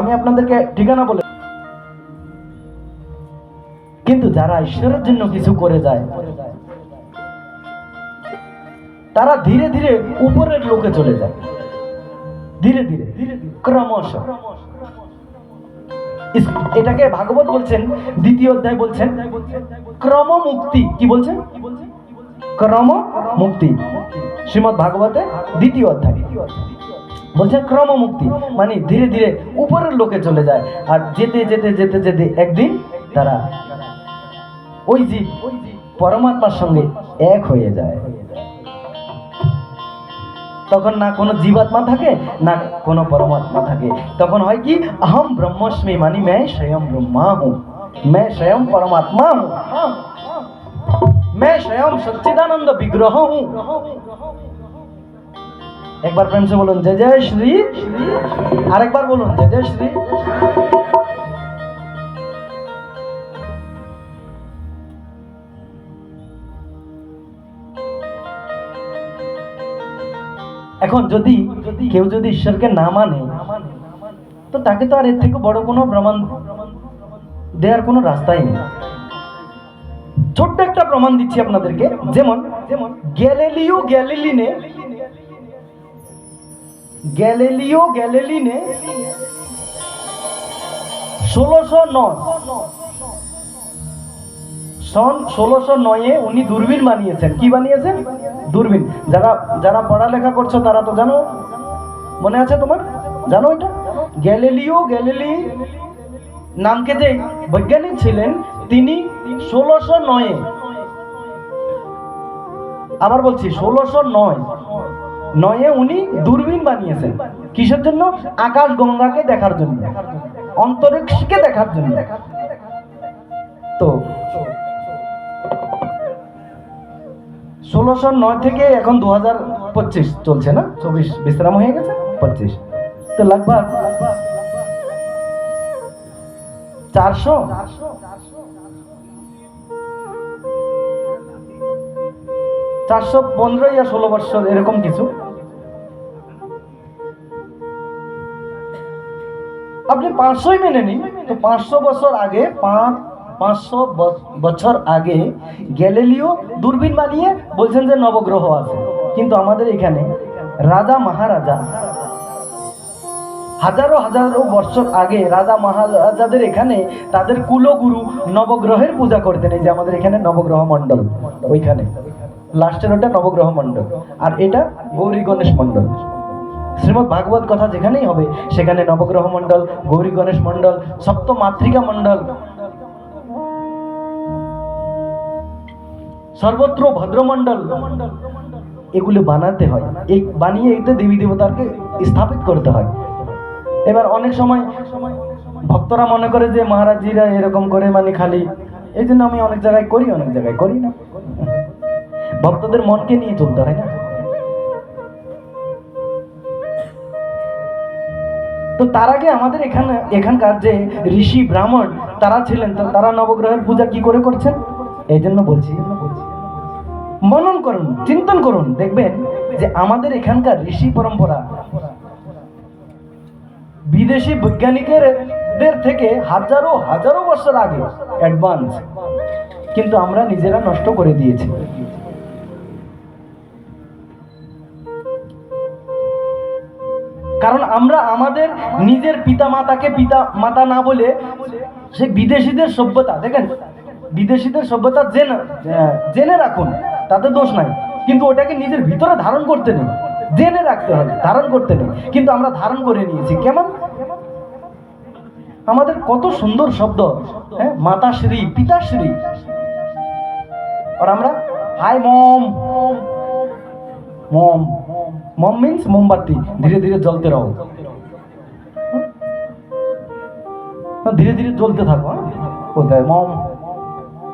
আমি আপনাদেরকে ঠিকানা বলে, কিন্তু যারা ঈশ্বরের জন্য কিছু করে যায় তারা ধীরে ধীরে উপরের লোকে চলে যায়, ধীরে ধীরে ক্রমশ। এটাকে ভাগবত বলছেন, দ্বিতীয় অধ্যায় বলছেন ক্রম মুক্তি। কি বলছেন? ক্রম মুক্তি। শ্রীমদ্ ভাগবতে দ্বিতীয় অধ্যায় বলছে ক্রম মুক্তি, মানে ধীরে ধীরে উপরের লোকে চলে যায়। আর যেতে যেতে যেতে যেতে একদিন তারা ওই জীব পরমাত্মার সঙ্গে এক হয়ে যায়। তখন না কোনো জীবাত্মা থাকে না কোনো পরমাত্মা থাকে। তখন হয় কি, अहम ब्रह्मस्मि, मानी मैं स्वयं ब्रह्मा हूँ, मैं स्वयं परमात्मा हूँ, मैं स्वयं सच्चिदानंद विग्रह हूँ। एक बार प्रेम से बोलूं जय जय श्री, और एक बार बोलूं जय जय श्री। এখন যদি কেউ যদি ঈশ্বরকে না মানে তো তাকে তো আর এর থেকে বড় কোনো প্রমাণ দেওয়ার কোনো রাস্তাই নেই। ছোট্ট একটা প্রমাণ দিচ্ছি আপনাদেরকে। যেমন গ্যালিলিও গ্যালিলিনে 1609 সন 1609 উনি দূরবীন বানিয়েছেন। কি বানিয়েছেন? দূরবীন। যারা যারা পড়ালেখা করছো তারা তো জানো, মনে আছে তোমার? জানো এটা? গ্যালিলিও গ্যালিলি নামকে যে বৈজ্ঞানিক ছিলেন তিনি 1609, আবার বলছি 1609 উনি দূরবীন বানিয়েছেন। কিসের জন্য? আকাশ গঙ্গাকে দেখার জন্য, অন্তরিক্ষকে দেখার জন্য। তো 1609 থেকে এখন 2025 চলছে না, 24 বিশ্রাম হয়ে গেছে, 25, তো लगभग 415 या 16 বছর এরকম কিছু। আপনি 500 মেনে নিন, তো 500 বছর আগে 500 বছর আগে গ্যালিলিও দূরবীন বানিয়ে বলছেন যে নবগ্রহ আছে। কিন্তু আমাদের এখানে রাজা মহারাজা হাজারো হাজারো বছর আগে রাজা মহারাজাদের এখানে তাদের কুলগুরু নবগ্রহের পূজা করতেন। এই যে আমাদের এখানে নবগ্রহ মণ্ডল, ওইখানে লাস্টের ওটা নবগ্রহ মণ্ডল, আর এটা গৌরী গণেশ মণ্ডল। শ্রীমদ্ ভাগবত কথা যেখানেই হবে সেখানে নবগ্রহ মণ্ডল, গৌরী গণেশ মণ্ডল, সপ্ত মাতৃকা মণ্ডল, সর্বত্র ভদ্রমণ্ডল, এগুলো বানাতে হয়। এই বানিয়ে এতে দেবী দেবতাকে স্থাপিত করতে হয়। এবার অনেক সময় ভক্তরা মনে করে যে মহারাজজিরা এরকম করে মানে খালি, এই জন্য আমি অনেক জায়গায় করি, অনেক জায়গায় করি না। ভক্তদের মনকে নিয়ে চলতে হয় না। তো তার আগে আমাদের এখানকার যে ঋষি ব্রাহ্মণ তারা ছিলেন, তো তারা নবগ্রহের পূজা কি করে করছেন? এই জন্য বলছি, মনন করুন, চিন্তন করুন, দেখবেন যে আমাদের এখানকার ঋষি পরম্পরা বিদেশি বৈজ্ঞানিকদের থেকে হাজারো হাজারো বছর আগে অ্যাডভান্স, কিন্তু আমরা নিজেরা নষ্ট করে দিয়েছি। কারণ আমরা আমাদের নিজের পিতা মাতাকে পিতা মাতা না বলে সে বিদেশিদের সভ্যতা, দেখেন বিদেশিদের সভ্যতা জেনে রাখুন, তাতে দোষ নাই, কিন্তু ওটাকে নিজের ভিতরে ধারণ করতে নেই। জেনে রাখতে হবে, ধারণ করতে নেই, কিন্তু আমরা ধারণ করে নিয়েছি। কেমন? আমাদের কত সুন্দর শব্দ, হ্যাঁ, মাতাশ্রী, পিতাশ্রী, আর আমরা হাই মম। মম মম मीन्स मोमबत्ती, धीरे धीरे जलते रहो, धीरे धीरे जलते थको, होता है मॉम।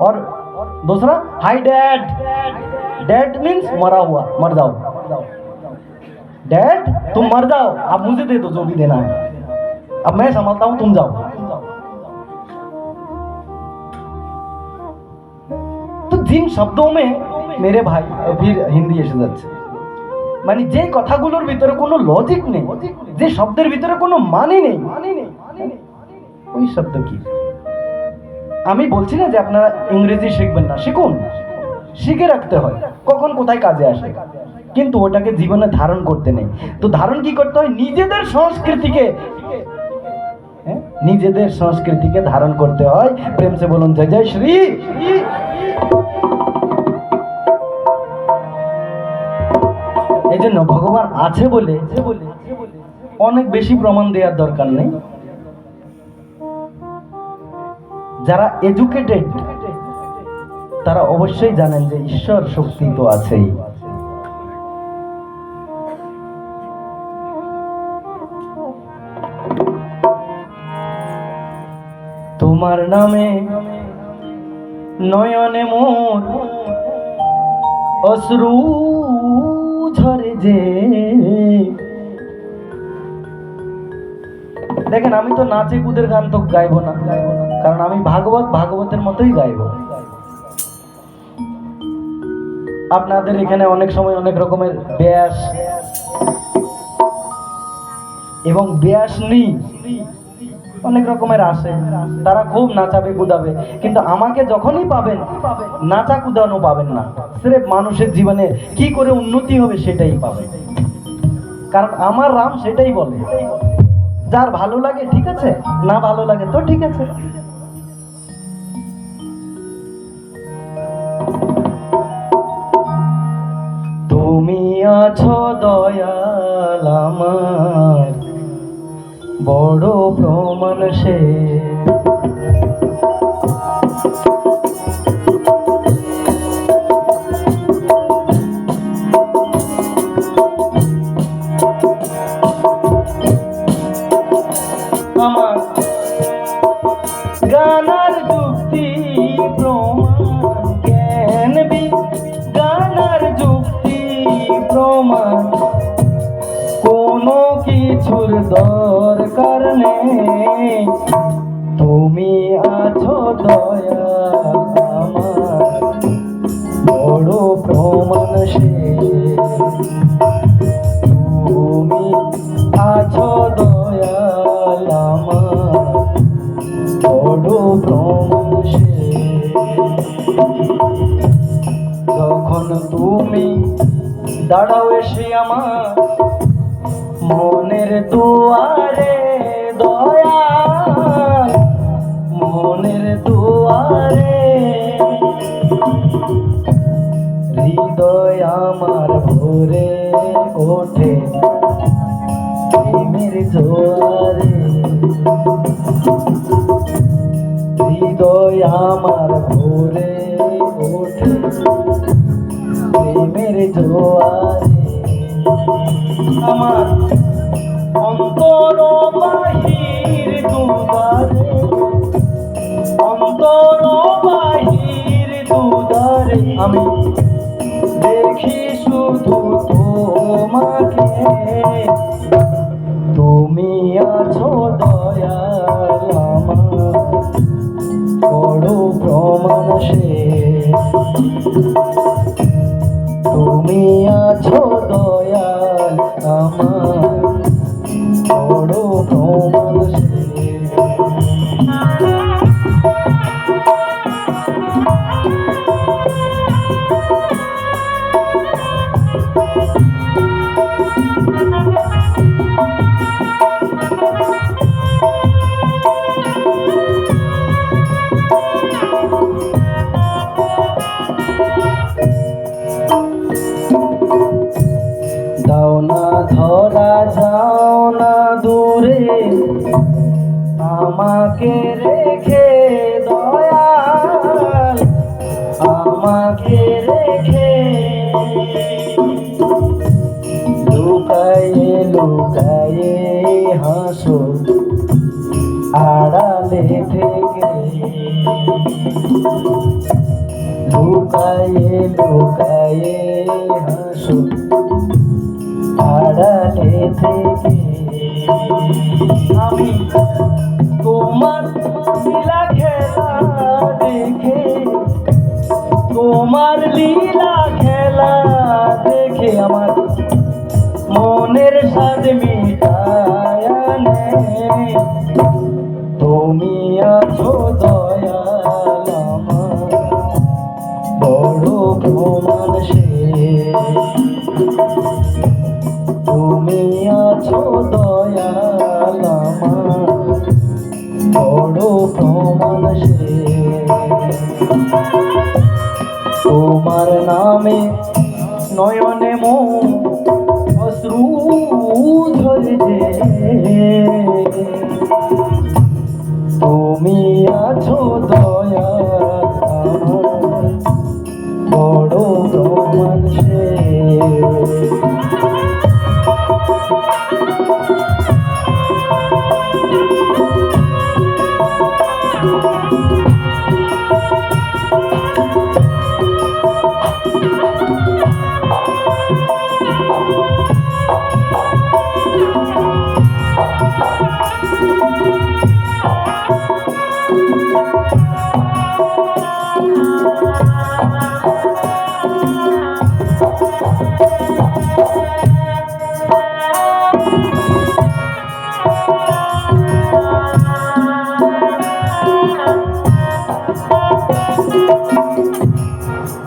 और दूसरा हाय डैड, डैड मीन्स मरा हुआ, मर जाओ, डैड तुम मर जाओ, अब मुझे दे दो जो भी देना है, अब मैं संभालता हूं, तुम जाओ। तो जिन शब्दों में मेरे भाई फिर हिंदी এসে যাচ্ছে, মানে যে কথাগুলোর ভিতরে কোনো লজিক নেই, যে শব্দের ভিতরে কোনো মানে নেই, ওই শব্দ কি? আমি বলছি না যে আপনারা ইংরেজি শিখবেন না, শিখুন, শিখে রাখতে হয়, কখন কোথায় কাজে আসে, কিন্তু ওটাকে জীবনে ধারণ করতে নেই। তো ধারণ কি করতে হয়? নিজেদের সংস্কৃতিকে, নিজেদের সংস্কৃতিকে ধারণ করতে হয়। প্রেম সে বলুন জয় জয় শ্রী। এই জন্য ভগবান আছে বলে অনেক বেশি প্রমাণ দেওয়ার দরকার নেই। যারা এডুকেটেড তারা অবশ্যই জানেন যে ঈশ্বর শক্তি তো আছেই। তোমার নামে নয়নে মোর অশ্রু ঝরে যে। দেখেন, আমি তো নাচে কুদের গান তো গাইবো না, কারণ আমি ভাগবতের মতোই গাইবো। আপনাদের এখানে অনেক সময় অনেক রকমের ব্যাস এবং ব্যাসনি অনেক রকমের আসে, তারা খুব নাচাবে কুদাবে, কিন্তু আমাকে যখনই পাবেন নাচা কুদানো পাবেন না, সিরেফ মানুষের জীবনে কি করে উন্নতি হবে সেটাই পাবেন। কারণ আমার রাম সেটাই বলে, যার ভালো লাগে ঠিক আছে, না ভালো লাগে তো ঠিক আছে। তুমি আছো দয়াল আমার বড় প্রমাণ সে। আমার গানার যুক্তি প্রমাণ জ্ঞান গানার যুক্তি প্রমাণ কোনো কিছুর দরকার নেই। তুমি আছো দয়াল আমার বড় প্রমাণ সে। তুমি আছো দয়াল আমার বড় প্রমাণ সে। যখন তুমি দাঁড়াও এসে আমার মনের দুয়ারে দয়াল, মনের দুয়ারে হৃদয় আমার ভরে ওঠে প্রেমের জোয়ারে। হৃদয় আমার ভরে ওঠে প্রেমের জোয়ারে। আমার অন্তর বাহির দুদারে, অন্তর বাহির দুদারে আমি দেখি শুধু তোমাকে। তুমি আছো দয়াল আমার বড় প্রমাণ সে। তুমি আছো দয়াল আমার বড় প্রমাণ সে। দাও না ধরা যাও না দূরে আমাকে রেখে দয়াল, আমাকে রেখে লুকায়ে লুকায়ে হাসো আড়ালে থেকে। লুকায়ে লুকায়ে হাসো আড়ালে থেকে। আমি তোমার লীলা খেলা দেখে, তোমার লীলা খেলা দেখে আমার মনের স্বাদ মিটায় আনে। তুমি আছো দয়াল আমার বড় প্রমাণ সে। তুমি আছো দয়াল আমার বড় প্রমাণ সে। তোমার নামে নয়নে মো অশ্রু ঝরছে। তুমি আছো দয়াল আমার বড় প্রমাণ সে।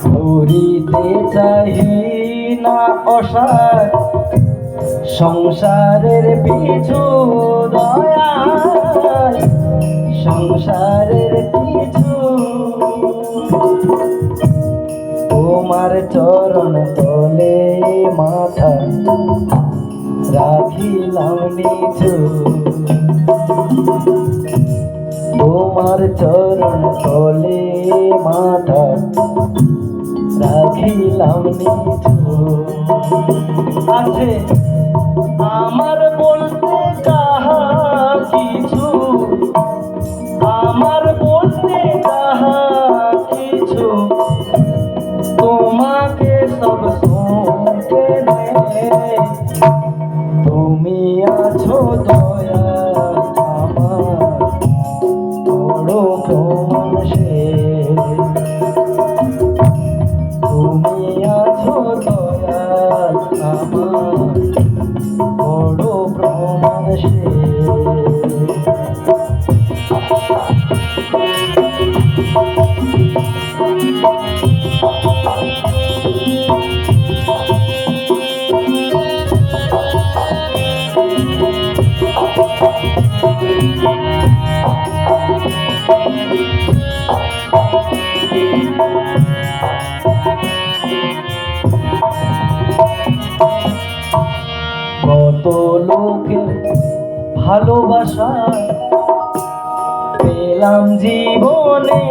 ঘুরিতে চাহি না অসার সংসারের পিছু দয়াল, সংসারের পিছু। তোমার চরণ তলে মাথা রাখিলাম নিচু। তোমার চরণ তলে মাথা রাখিলাম নিচু। আছে আমার বলতে কাহা কিছু, আমার বলতে কাহা কিছু, তোমাকে সব শুনতে নেই। তুমি আছো দয়াল আমার বড় প্রমাণ সে। তুমি আছো দয়াল আমার বড় প্রমাণ সে। কত লোকের ভালোবাসা পেলাম জীবনে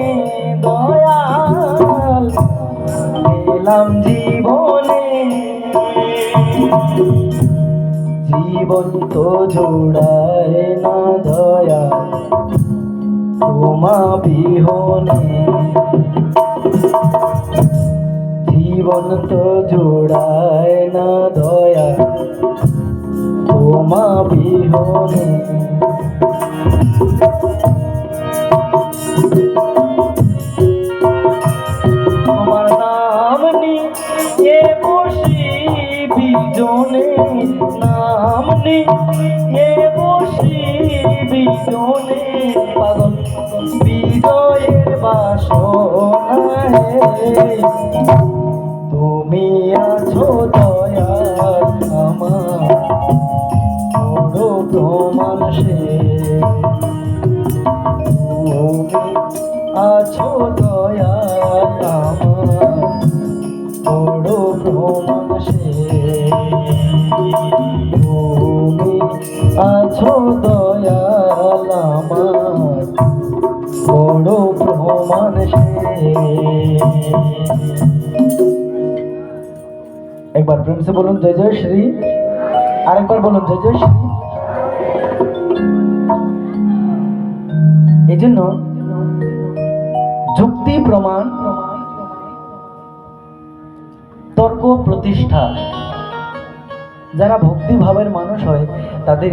দয়াল, পেলাম জীবনে। জীবন তো জোড়ায় না দয়াল তোমা বিহনে। জীবন তো জোড়ায় না দয়াল তোমা বিহনে। তোমার নাম নিয়ে বসি বিজনে, নাম নিয়ে বসি বিজনে। পাগল বিজয়ের বাসনায় তুমি আছো দয়াল আমার বড় প্রমাণ সে। তুমি আছো দয়াল আমার বড় প্রমাণ সে। তুমি আছো দয়াল আমার বড় প্রমাণ সে। একবার প্রেম সে বলুন জয় জয় শ্রী। আরেকবার বলুন জয় জয় শ্রী। এই জন্য যুক্তি প্রমাণ তর্ক প্রতিষ্ঠা, যারা ভক্তি ভাবের মানুষ হয় তাদের